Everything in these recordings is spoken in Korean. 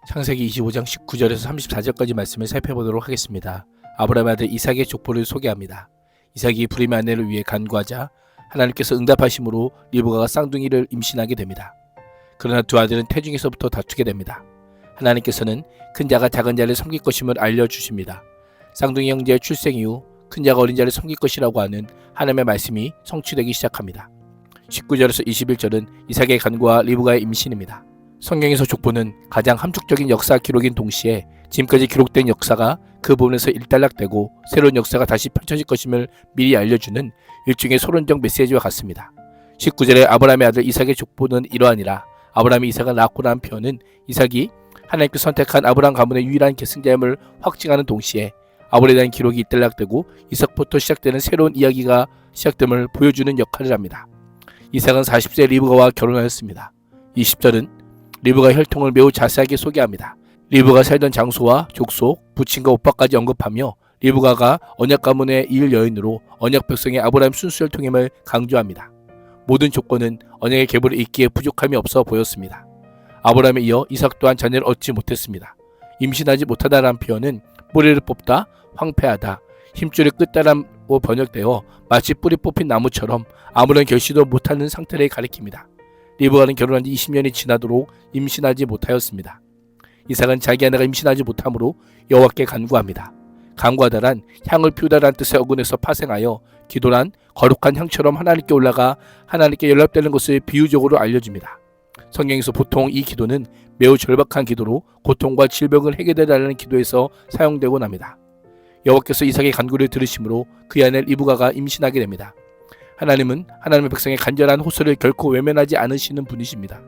창세기 25장 19절에서 34절까지 말씀을 살펴보도록 하겠습니다. 아브라함의 아들 이삭의 족보를 소개합니다. 이삭이 불임의 아내를 위해 간구하자 하나님께서 응답하심으로 리브가가 쌍둥이를 임신하게 됩니다. 그러나 두 아들은 태중에서부터 다투게 됩니다. 하나님께서는 큰 자가 작은 자를 섬길 것임을 알려주십니다. 쌍둥이 형제의 출생 이후 큰 자가 어린 자를 섬길 것이라고 하는 하나님의 말씀이 성취되기 시작합니다. 19절에서 21절은 이삭의 간구와 리브가의 임신입니다. 성경에서 족보는 가장 함축적인 역사 기록인 동시에 지금까지 기록된 역사가 그 부분에서 일단락되고 새로운 역사가 다시 펼쳐질 것임을 미리 알려주는 일종의 소론적 메시지와 같습니다. 19절에 아브라함의 아들 이삭의 족보는 이러하니라. 아브라함이 이삭을 낳고 난 표현은 이삭이 하나님께 선택한 아브라함 가문의 유일한 계승자임을 확증하는 동시에 아브라함에 대한 기록이 일단락되고 이삭부터 시작되는 새로운 이야기가 시작됨을 보여주는 역할을 합니다. 이삭은 40세 리브가와 결혼하였습니다. 20절은 리브가 혈통을 매우 자세하게 소개합니다. 리브가 살던 장소와 족속, 부친과 오빠까지 언급하며 리브가가 언약 가문의 일 여인으로 언약 백성의 아브라함 순수 혈통임을 강조합니다. 모든 조건은 언약의 계보를 잇기에 부족함이 없어 보였습니다. 아브라함에 이어 이삭 또한 자녀를 얻지 못했습니다. 임신하지 못하다라는 표현은 뿌리를 뽑다, 황폐하다, 힘줄의 끝다람으로 번역되어 마치 뿌리 뽑힌 나무처럼 아무런 결실도 못하는 상태를 가리킵니다. 리브가는 결혼한 지 20년이 지나도록 임신하지 못하였습니다. 이삭은 자기 아내가 임신하지 못하므로 여호와께 간구합니다. 간구하다란 향을 피우다라는 뜻의 어근에서 파생하여 기도란 거룩한 향처럼 하나님께 올라가 하나님께 연락되는 것을 비유적으로 알려줍니다. 성경에서 보통 이 기도는 매우 절박한 기도로 고통과 질병을 해결해달라는 기도에서 사용되곤 합니다. 여호와께서 이삭의 간구를 들으심으로 그의 아내 리브가가 임신하게 됩니다. 하나님은 하나님의 백성의 간절한 호소를 결코 외면하지 않으시는 분이십니다.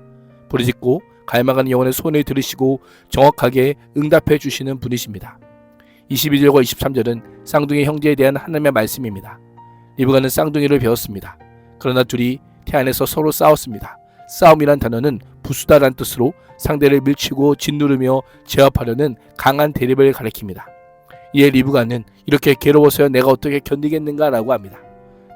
부르짖고 갈망하는 영혼의 소원을 들으시고 정확하게 응답해 주시는 분이십니다. 22절과 23절은 쌍둥이 형제에 대한 하나님의 말씀입니다. 리브가는 쌍둥이를 배웠습니다. 그러나 둘이 태안에서 서로 싸웠습니다. 싸움이란 단어는 부수다란 뜻으로 상대를 밀치고 짓누르며 제압하려는 강한 대립을 가리킵니다. 이에 리브가는 이렇게 괴로워서야 내가 어떻게 견디겠는가 라고 합니다.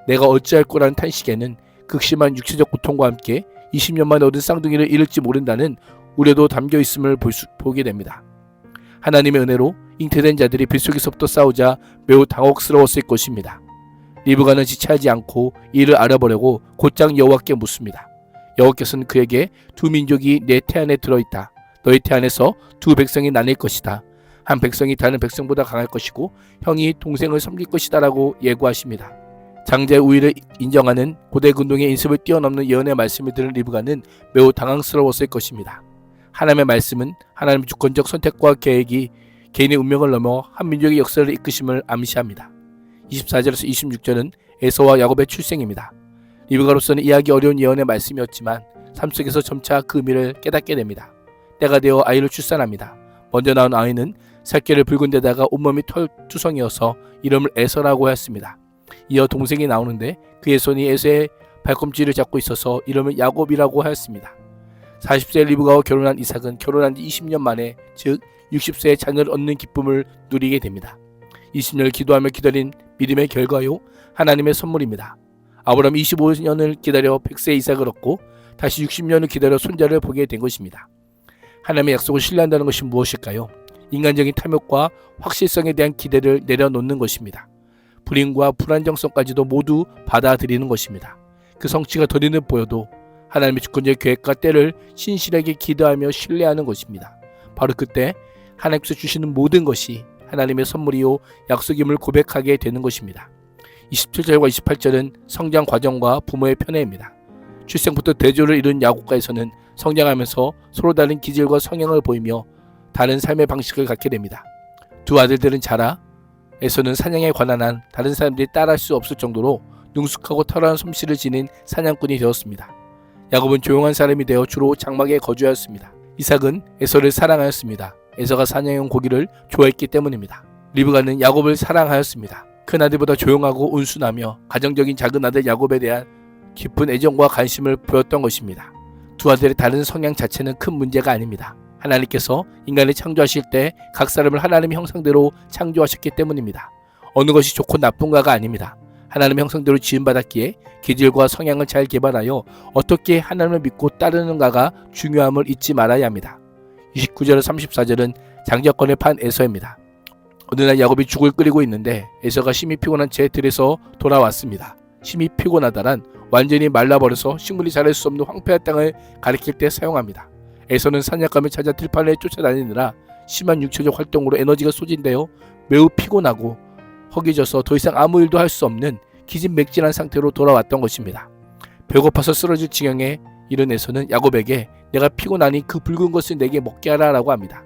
내가 어찌할 거라는 탄식에는 극심한 육체적 고통과 함께 20년 만에 얻은 쌍둥이를 잃을지 모른다는 우려도 담겨 있음을 보게 됩니다. 하나님의 은혜로 잉태된 자들이 뱃속에서부터 싸우자 매우 당혹스러웠을 것입니다. 리브가는 지체하지 않고 이를 알아보려고 곧장 여호와께 묻습니다. 여호와께서는 그에게 두 민족이 내 태안에 들어있다. 너희 태안에서 두 백성이 나뉠 것이다. 한 백성이 다른 백성보다 강할 것이고 형이 동생을 섬길 것이다 라고 예고하십니다. 장자의 우위를 인정하는 고대 근동의 인습을 뛰어넘는 예언의 말씀을 들은 리브가는 매우 당황스러웠을 것입니다. 하나님의 말씀은 하나님의 주권적 선택과 계획이 개인의 운명을 넘어 한 민족의 역사를 이끄심을 암시합니다. 24절에서 26절은 에서와 야곱의 출생입니다. 리브가로서는 이해하기 어려운 예언의 말씀이었지만 삶 속에서 점차 그 의미를 깨닫게 됩니다. 때가 되어 아이를 출산합니다. 먼저 나온 아이는 살결을 붉은 데다가 온몸이 털투성이어서 이름을 에서라고 하였습니다. 이어 동생이 나오는데 그의 손이 에서의 발꿈치를 잡고 있어서 이름을 야곱이라고 하였습니다. 40세 리브가와 결혼한 이삭은 결혼한 지 20년 만에 즉 60세의 자녀를 얻는 기쁨을 누리게 됩니다. 20년을 기도하며 기다린 믿음의 결과요 하나님의 선물입니다. 아브라함 25년을 기다려 100세의 이삭을 얻고 다시 60년을 기다려 손자를 보게 된 것입니다. 하나님의 약속을 신뢰한다는 것이 무엇일까요? 인간적인 탐욕과 확실성에 대한 기대를 내려놓는 것입니다. 불임과 불안정성까지도 모두 받아들이는 것입니다. 그 성취가 더디는 보여도 하나님의 주권적 계획과 때를 신실하게 기도하며 신뢰하는 것입니다. 바로 그때 하나님께서 주시는 모든 것이 하나님의 선물이요 약속임을 고백하게 되는 것입니다. 27절과 28절은 성장 과정과 부모의 편애입니다. 출생부터 대조를 이룬 야곱과에서는 성장하면서 서로 다른 기질과 성향을 보이며 다른 삶의 방식을 갖게 됩니다. 두 아들들은 자라 에서는 사냥에 관한 한 다른 사람들이 따라할 수 없을 정도로 능숙하고 털어난 솜씨를 지닌 사냥꾼이 되었습니다. 야곱은 조용한 사람이 되어 주로 장막에 거주하였습니다. 이삭은 에서를 사랑하였습니다. 에서가 사냥해온 고기를 좋아했기 때문입니다. 리브가는 야곱을 사랑하였습니다. 큰 아들보다 조용하고 온순하며 가정적인 작은 아들 야곱에 대한 깊은 애정과 관심을 보였던 것입니다. 두 아들의 다른 성향 자체는 큰 문제가 아닙니다. 하나님께서 인간을 창조하실 때 각 사람을 하나님의 형상대로 창조하셨기 때문입니다. 어느 것이 좋고 나쁜가가 아닙니다. 하나님의 형상대로 지음받았기에 기질과 성향을 잘 개발하여 어떻게 하나님을 믿고 따르는가가 중요함을 잊지 말아야 합니다. 29절에서 34절은 장자권을 판 에서입니다. 어느 날 야곱이 죽을 끓이고 있는데 에서가 심히 피곤한 채 들에서 돌아왔습니다. 심히 피곤하다란 완전히 말라버려서 식물이 자랄 수 없는 황폐한 땅을 가리킬 때 사용합니다. 에서는 사냥감을 찾아 들판에 쫓아다니느라 심한 육체적 활동으로 에너지가 소진되어 매우 피곤하고 허기져서 더 이상 아무 일도 할 수 없는 기진맥진한 상태로 돌아왔던 것입니다. 배고파서 쓰러질 지경에 이른 에서는 야곱에게 내가 피곤하니 그 붉은 것을 내게 먹게 하라 라고 합니다.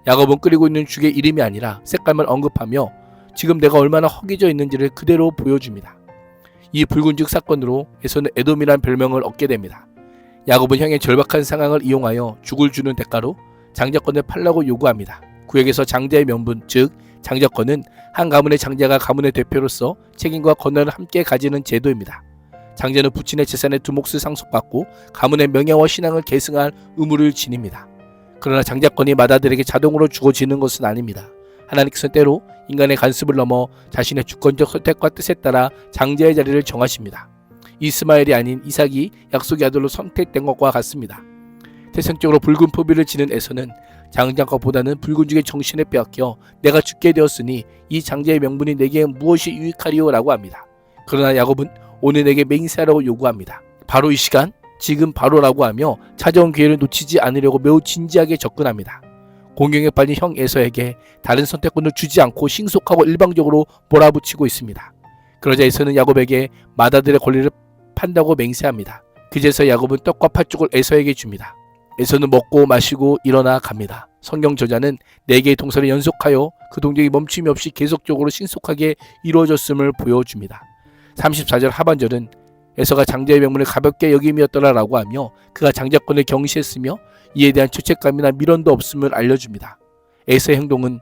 야곱은 끓이고 있는 죽의 이름이 아니라 색감을 언급하며 지금 내가 얼마나 허기져 있는지를 그대로 보여줍니다. 이 붉은 죽 사건으로 에서는 에돔이란 별명을 얻게 됩니다. 야곱은 형의 절박한 상황을 이용하여 죽을 주는 대가로 장자권을 팔라고 요구합니다. 구약에서 장자의 명분, 즉 장자권은 한 가문의 장자가 가문의 대표로서 책임과 권한을 함께 가지는 제도입니다. 장자는 부친의 재산의 두 몫을 상속받고 가문의 명예와 신앙을 계승할 의무를 지닙니다. 그러나 장자권이 맏아들에게 자동으로 주어지는 것은 아닙니다. 하나님께서 때로 인간의 간섭을 넘어 자신의 주권적 선택과 뜻에 따라 장자의 자리를 정하십니다. 이스마엘이 아닌 이삭이 약속의 아들로 선택된 것과 같습니다. 태생적으로 붉은 포비를 지닌 에서는 장자권보다는 붉은 죽의 정신을 빼앗겨 내가 죽게 되었으니 이 장자의 명분이 내게 무엇이 유익하리요 라고 합니다. 그러나 야곱은 오늘 내게 맹세하라고 요구합니다. 바로 이 시간, 지금 바로라고 하며 찾아온 기회를 놓치지 않으려고 매우 진지하게 접근합니다. 공경에 빠진 형 에서에게 다른 선택권을 주지 않고 신속하고 일방적으로 몰아붙이고 있습니다. 그러자 에서는 야곱에게 맏아들의 권리를 판다고 맹세합니다. 그제서 야곱은 떡과 팥죽을 에서에게 줍니다. 에서는 먹고 마시고 일어나 갑니다. 성경 저자는 4개의 동사를 연속하여 그 동작이 멈춤이 없이 계속적으로 신속하게 이루어졌음을 보여줍니다. 34절 하반절은 에서가 장자의 명분을 가볍게 여김이었더라라고 하며 그가 장자권을 경시했으며 이에 대한 죄책감이나 미련도 없음을 알려줍니다. 에서의 행동은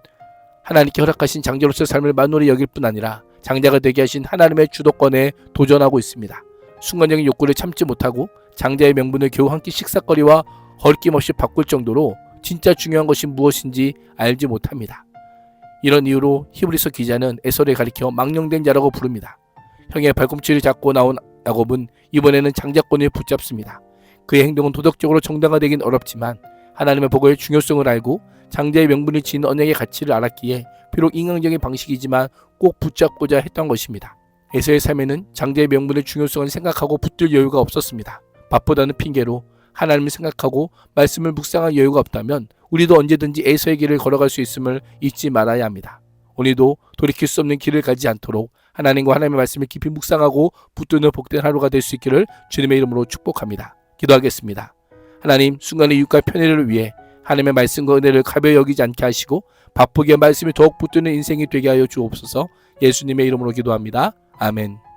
하나님께 허락하신 장자로서의 삶을 만홀히 여길 뿐 아니라 장자가 되게 하신 하나님의 주도권에 도전하고 있습니다. 순간적인 욕구를 참지 못하고 장자의 명분을 겨우 한 끼 식사거리와 헐김없이 바꿀 정도로 진짜 중요한 것이 무엇인지 알지 못합니다. 이런 이유로 히브리서 기자는 에서를 가리켜 망령된 자라고 부릅니다. 형의 발꿈치를 잡고 나온 야곱은 이번에는 장자권을 붙잡습니다. 그의 행동은 도덕적으로 정당화되긴 어렵지만 하나님의 복의 중요성을 알고 장자의 명분을 지닌 언약의 가치를 알았기에 비록 인간적인 방식이지만 꼭 붙잡고자 했던 것입니다. 에서의 삶에는 장자의 명분의 중요성을 생각하고 붙들 여유가 없었습니다. 밥보다는 핑계로 하나님을 생각하고 말씀을 묵상할 여유가 없다면 우리도 언제든지 에서의 길을 걸어갈 수 있음을 잊지 말아야 합니다. 오늘도 돌이킬 수 없는 길을 가지 않도록 하나님과 하나님의 말씀을 깊이 묵상하고 붙드는 복된 하루가 될 수 있기를 주님의 이름으로 축복합니다. 기도하겠습니다. 하나님, 순간의 유익과 편의를 위해 하나님의 말씀과 은혜를 가벼이 여기지 않게 하시고 바쁘게 말씀이 더욱 붙드는 인생이 되게 하여 주옵소서. 예수님의 이름으로 기도합니다. 아멘.